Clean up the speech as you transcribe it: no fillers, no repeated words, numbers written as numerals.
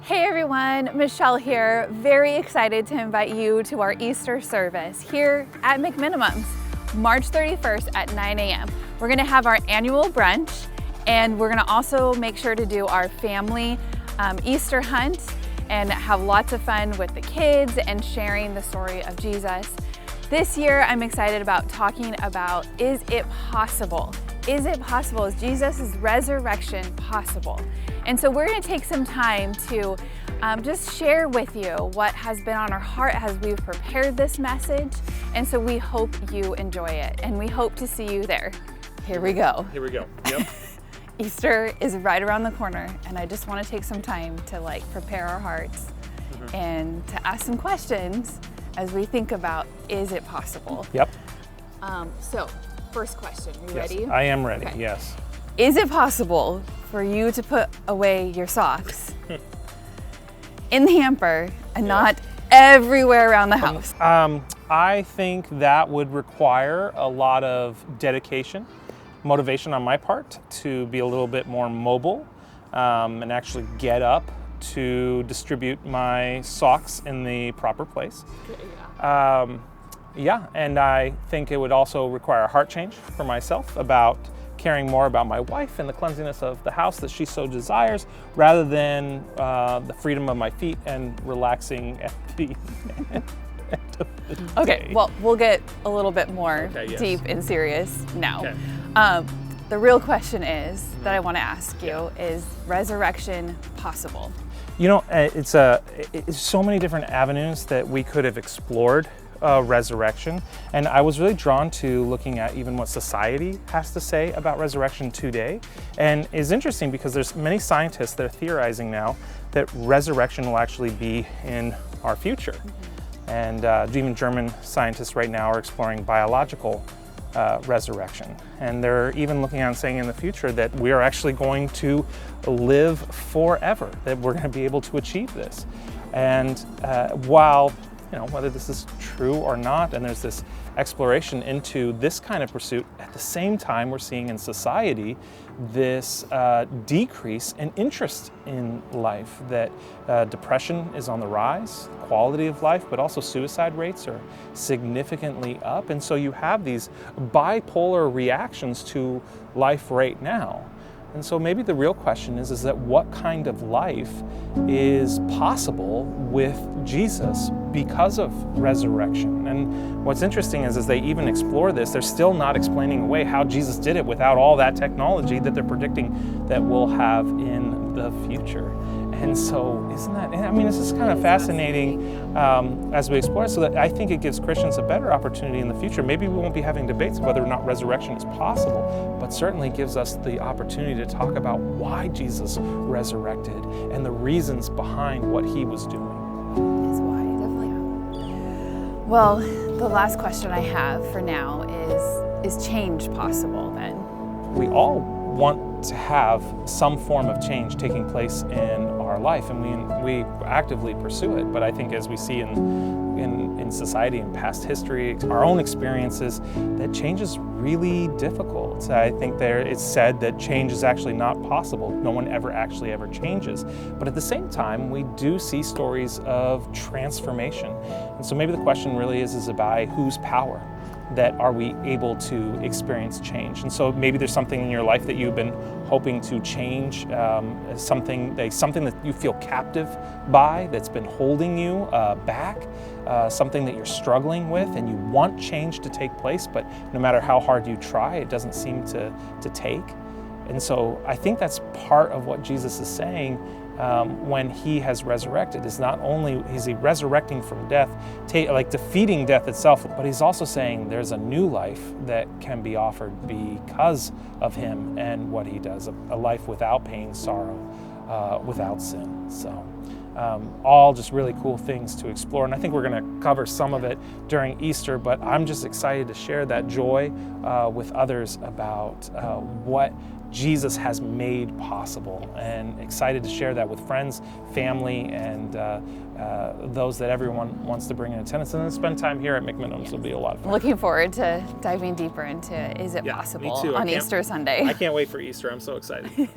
Hey everyone, Michelle here. Very excited to invite you to our Easter service here at McMenamins, March 31st at 9 a.m. We're gonna have our annual brunch, and we're gonna also make sure to do our family Easter hunt and have lots of fun with the kids and sharing the story of Jesus. This year, I'm excited about talking about, is it possible? Is it possible? Is Jesus' resurrection possible? And so we're gonna take some time to just share with you what has been on our heart as we've prepared this message. And so we hope you enjoy it, and we hope to see you there. Here we go. Here we go, yep. Easter is right around the corner, and I just wanna take some time to prepare our hearts and to ask some questions as we think about, is it possible? Yep. So, first question, are you Yes, ready? I am ready, Okay. yes. Is it possible for you to put away your socks in the hamper and not everywhere around the house? I think that would require a lot of dedication, motivation on my part to be a little bit more mobile and actually get up to distribute my socks in the proper place. Yeah, and I think it would also require a heart change for myself about caring more about my wife and the cleanliness of the house that she so desires, rather than the freedom of my feet and relaxing at the end of the day. Okay, well, we'll get a little bit more yes. deep and serious now. Okay. The real question is, that I want to ask you, is resurrection possible? You know, it's so many different avenues that we could have explored resurrection, and I was really drawn to looking at even what society has to say about resurrection today. And it's interesting because there's many scientists that are theorizing now that resurrection will actually be in our future. And even German scientists right now are exploring biological resurrection. And they're even looking at and saying in the future that we are actually going to live forever, that we're going to be able to achieve this. And while whether this is true or not, and there's this exploration into this kind of pursuit, at the same time we're seeing in society this decrease in interest in life, that depression is on the rise, quality of life, but also suicide rates are significantly up. And so you have these bipolar reactions to life right now. And so maybe the real question is that what kind of life is possible with Jesus because of resurrection? And what's interesting is they even explore this, they're still not explaining away how Jesus did it without all that technology that they're predicting that we'll have in the future. And so isn't that, this is kind of fascinating as we explore it, so that I think it gives Christians a better opportunity in the future. Maybe we won't be having debates whether or not resurrection is possible, but certainly gives us the opportunity to talk about why Jesus resurrected and the reasons behind what he was doing. Is why, definitely. Well, the last question I have for now is change possible then? We all want to have some form of change taking place in our life, and we actively pursue it. But I think as we see in society and past history, our own experiences, that change is really difficult. I think it's said that change is actually not possible. No one ever changes. But at the same time, we do see stories of transformation. And so maybe the question really is by whose power that are we able to experience change? And so maybe there's something in your life that you've been hoping to change, something that you feel captive by, that's been holding you back, something that you're struggling with and you want change to take place, but no matter how hard you try, it doesn't seem to take. And so I think that's part of what Jesus is saying when he has resurrected, is not only is he resurrecting from death, defeating death itself, but he's also saying there's a new life that can be offered because of him and what he does, a life without pain, sorrow, without sin. So all just really cool things to explore. And I think we're going to cover some of it during Easter, but I'm just excited to share that joy with others about what Jesus has made possible, and excited to share that with friends, family, and those that everyone wants to bring in attendance, and then spend time here at McMenamins. Will be a lot of fun. Looking forward to diving deeper into is it possible me too. on Easter Sunday. I can't wait for Easter. I'm so excited.